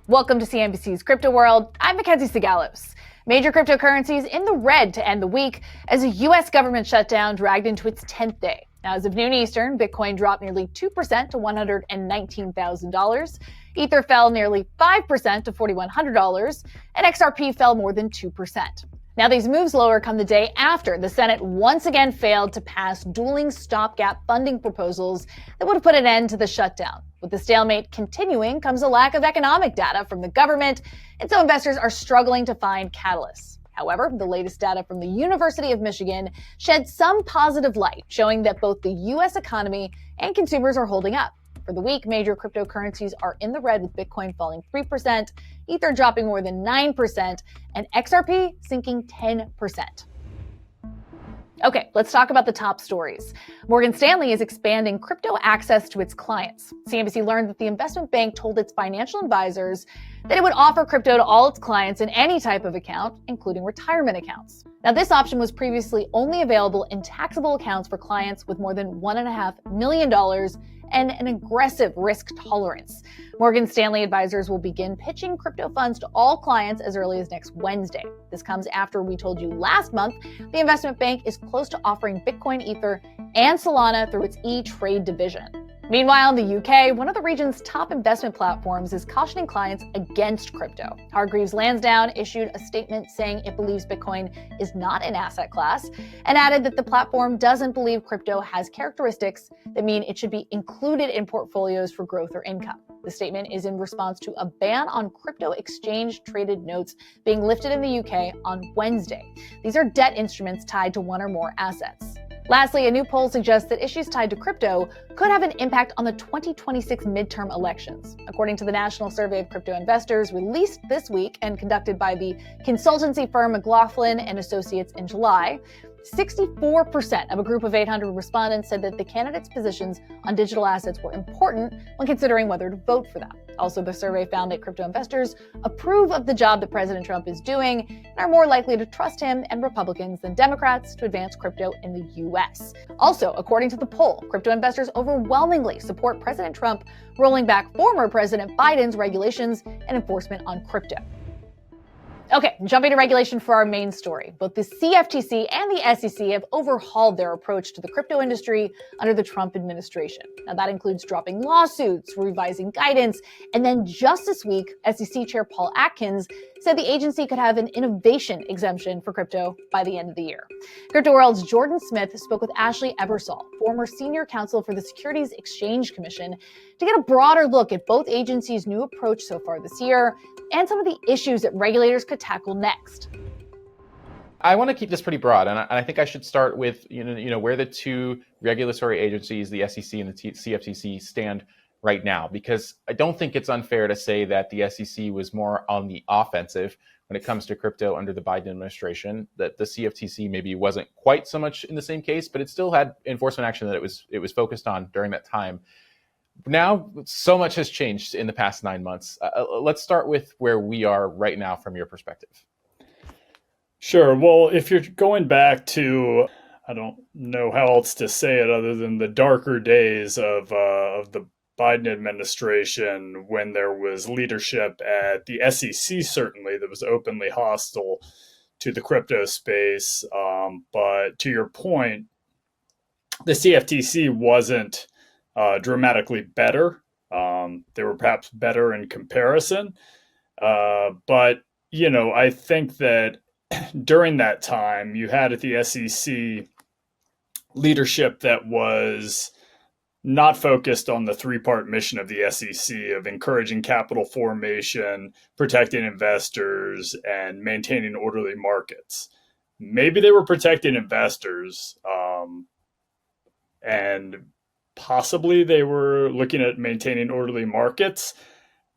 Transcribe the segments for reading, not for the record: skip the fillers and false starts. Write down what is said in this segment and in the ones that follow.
Welcome to CNBC's Crypto World. I'm Mackenzie Sigalos. Major cryptocurrencies in the red to end the week as a U.S. government shutdown dragged into its 10th day. Now, as of noon Eastern, Bitcoin dropped nearly 2% to $119,000. Ether fell nearly 5% to $4,100, and XRP fell more than 2%. Now, these moves lower come the day after the Senate once again failed to pass dueling stopgap funding proposals that would have put an end to the shutdown. With the stalemate continuing comes a lack of economic data from the government, and so investors are struggling to find catalysts. However, the latest data from the University of Michigan shed some positive light, showing that both the U.S. economy and consumers are holding up. For the week, major cryptocurrencies are in the red, with Bitcoin falling 3%, Ether dropping more than 9%, and XRP sinking 10%. Okay, let's talk about the top stories. Morgan Stanley is expanding crypto access to its clients. CNBC learned that the investment bank told its financial advisors that it would offer crypto to all its clients in any type of account, including retirement accounts. Now, this option was previously only available in taxable accounts for clients with more than $1.5 million and an aggressive risk tolerance. Morgan Stanley advisors will begin pitching crypto funds to all clients as early as next Wednesday. This comes after we told you last month the investment bank is close to offering Bitcoin, Ether, and Solana through its e-trade division. Meanwhile, in the UK, one of the region's top investment platforms is cautioning clients against crypto. Hargreaves Lansdown issued a statement saying it believes Bitcoin is not an asset class and added that the platform doesn't believe crypto has characteristics that mean it should be included in portfolios for growth or income. The statement is in response to a ban on crypto exchange-traded notes being lifted in the UK on Wednesday. These are debt instruments tied to one or more assets. Lastly, a new poll suggests that issues tied to crypto could have an impact on the 2026 midterm elections. According to the National Survey of Crypto Investors released this week and conducted by the consultancy firm McLaughlin and Associates in July, 64% of a group of 800 respondents said that the candidates' positions on digital assets were important when considering whether to vote for them. Also, the survey found that crypto investors approve of the job that President Trump is doing and are more likely to trust him and Republicans than Democrats to advance crypto in the U.S. Also, according to the poll, crypto investors overwhelmingly support President Trump rolling back former President Biden's regulations and enforcement on crypto. Okay, jumping to regulation for our main story. Both the CFTC and the SEC have overhauled their approach to the crypto industry under the Trump administration. Now, that includes dropping lawsuits, revising guidance, and then just this week, SEC Chair Paul Atkins said the agency could have an innovation exemption for crypto by the end of the year. Crypto World's Jordan Smith spoke with Ashley Ebersol, former senior counsel for the Securities Exchange Commission, to get a broader look at both agencies' new approach so far this year and some of the issues that regulators could tackle next. I want to keep this pretty broad, and I think I should start with where the two regulatory agencies, the SEC and the CFTC, stand right now, because I don't think it's unfair to say that the SEC was more on the offensive when it comes to crypto under the Biden administration, that the CFTC maybe wasn't quite so much in the same case, but it still had enforcement action that it was focused on during that time. Now, so much has changed in the past 9 months. Let's start with where we are right now from your perspective. Sure. Well, if you're going back to, I don't know how else to say it other than the darker days of the Biden administration, when there was leadership at the SEC, certainly, that was openly hostile to the crypto space. But to your point, the CFTC wasn't dramatically better. They were perhaps better in comparison. But, I think that during that time, you had at the SEC leadership that was not focused on the three-part mission of the SEC of encouraging capital formation, protecting investors, and maintaining orderly markets. Maybe they were protecting investors, and possibly they were looking at maintaining orderly markets.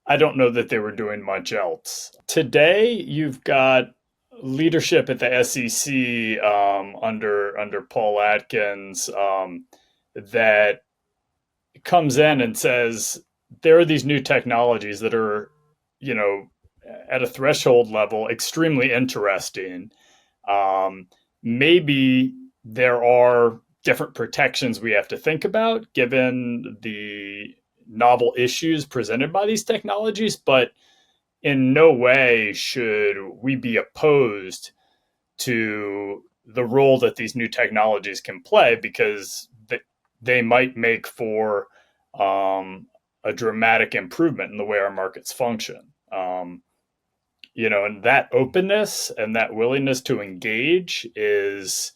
I don't know that they were doing much else. Today, you've got leadership at the SEC under Paul Atkins that comes in and says there are these new technologies that are, at a threshold level, extremely interesting. Maybe there are different protections we have to think about given the novel issues presented by these technologies, but in no way should we be opposed to the role that these new technologies can play, because they might make for a dramatic improvement in the way our markets function. And that openness and that willingness to engage is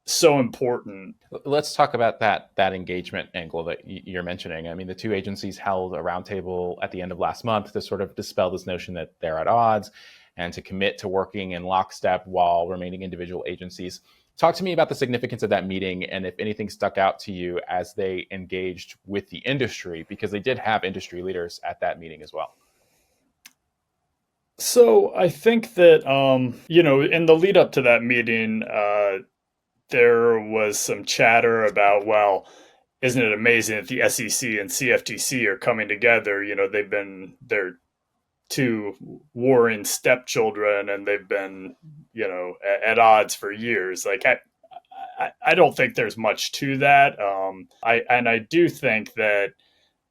so important. Let's talk about that engagement angle that you're mentioning. I mean, the two agencies held a roundtable at the end of last month to sort of dispel this notion that they're at odds and to commit to working in lockstep while remaining individual agencies. Talk to me about the significance of that meeting and if anything stuck out to you as they engaged with the industry, because they did have industry leaders at that meeting as well. So I think that, in the lead up to that meeting, there was some chatter about, well, isn't it amazing that the SEC and CFTC are coming together? They're two warring stepchildren, and they've been, at odds for years. Like, I don't think there's much to that. I do think that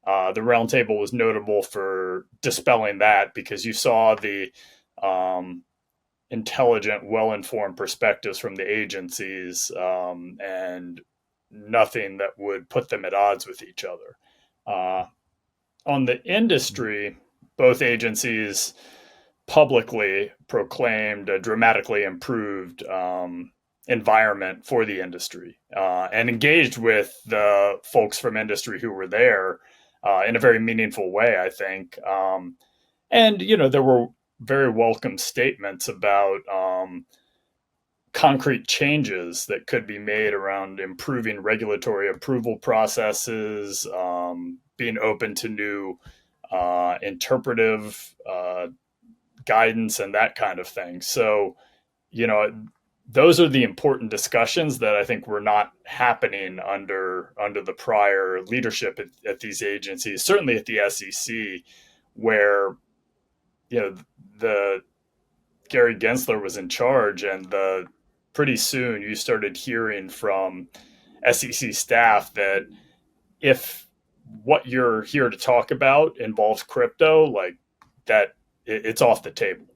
the roundtable was notable for dispelling that, because you saw the intelligent, well-informed perspectives from the agencies, and nothing that would put them at odds with each other. On the industry, both agencies publicly proclaimed a dramatically improved environment for the industry, and engaged with the folks from industry who were there in a very meaningful way, I think. And there were very welcome statements about concrete changes that could be made around improving regulatory approval processes, being open to new interpretive guidance and that kind of thing. So, those are the important discussions that I think were not happening under the prior leadership at these agencies, certainly at the SEC, where the Gary Gensler was in charge, and pretty soon you started hearing from SEC staff that if what you're here to talk about involves crypto, like that, it's off the table.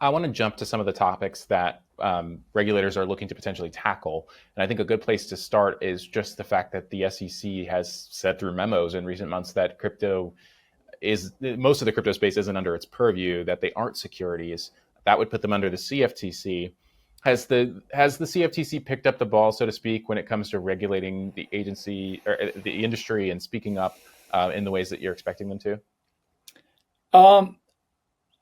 I want to jump to some of the topics that regulators are looking to potentially tackle. And I think a good place to start is just the fact that the SEC has said through memos in recent months that most of the crypto space isn't under its purview, that they aren't securities. That would put them under the CFTC. Has the CFTC picked up the ball, so to speak, when it comes to regulating the agency or the industry and speaking up in the ways that you're expecting them to?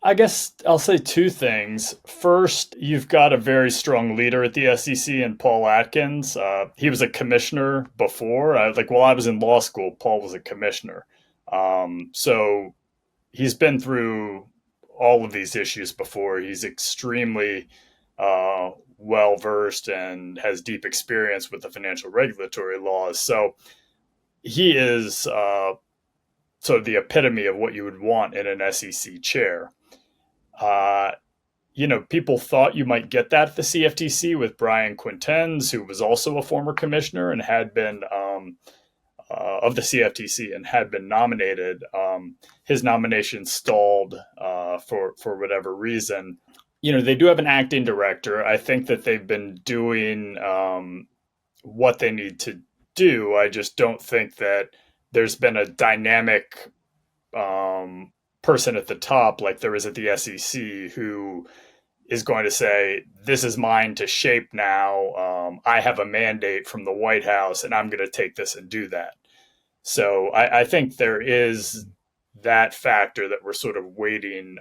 I guess I'll say two things. First, you've got a very strong leader at the SEC in Paul Atkins. He was a commissioner before. While I was in law school, Paul was a commissioner. So he's been through all of these issues before. He's extremely well-versed and has deep experience with the financial regulatory laws. So he is sort of the epitome of what you would want in an SEC chair. People thought you might get that at the CFTC with Brian Quintenz, who was also a former commissioner and had been of the CFTC and had been nominated. His nomination stalled for whatever reason. They do have an acting director. I think that they've been doing what they need to do. I just don't think that there's been a dynamic person at the top like there is at the SEC who is going to say, this is mine to shape now. I have a mandate from the White House and I'm going to take this and do that. So I think there is that factor that we're sort of waiting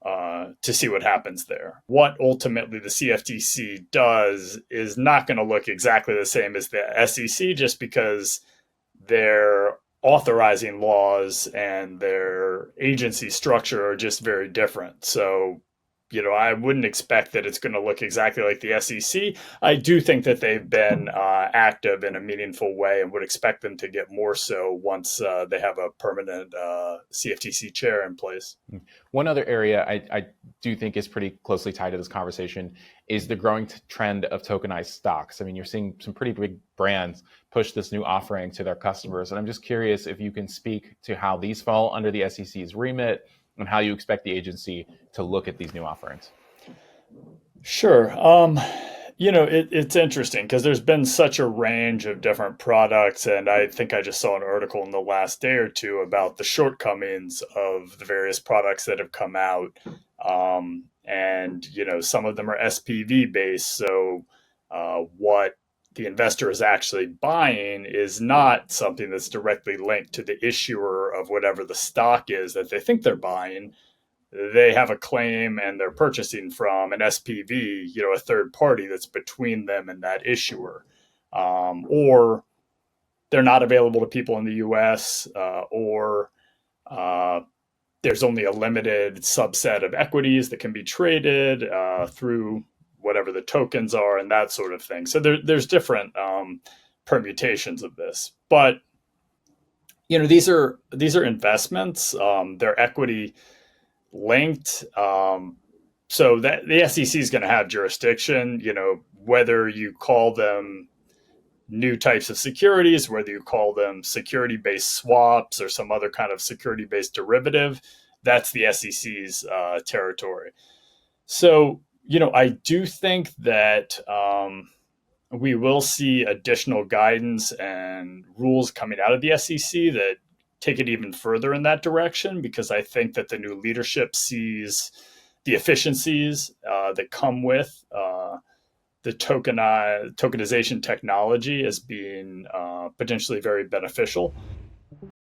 to see what happens there. What ultimately the CFTC does is not going to look exactly the same as the SEC, just because they're authorizing laws and their agency structure are just very different. So, I wouldn't expect that it's going to look exactly like the SEC. I do think that they've been active in a meaningful way and would expect them to get more so once they have a permanent CFTC chair in place. One other area I do think is pretty closely tied to this conversation is the growing trend of tokenized stocks. I mean, you're seeing some pretty big brands push this new offering to their customers. And I'm just curious if you can speak to how these fall under the SEC's remit and how you expect the agency to look at these new offerings. Sure. It's interesting because there's been such a range of different products. And I think I just saw an article in the last day or two about the shortcomings of the various products that have come out. Some of them are SPV based. So what the investor is actually buying is not something that's directly linked to the issuer of whatever the stock is that they think they're buying. They have a claim and they're purchasing from an SPV, a third party that's between them and that issuer. Or they're not available to people in the US, or there's only a limited subset of equities that can be traded through whatever the tokens are and that sort of thing. So there's different permutations of this. But, these are investments. They're equity linked. So that the SEC is going to have jurisdiction, whether you call them new types of securities, whether you call them security-based swaps or some other kind of security-based derivative, that's the SEC's territory. So, I do think that we will see additional guidance and rules coming out of the SEC that take it even further in that direction, because I think that the new leadership sees the efficiencies that come with the tokenization technology as being potentially very beneficial.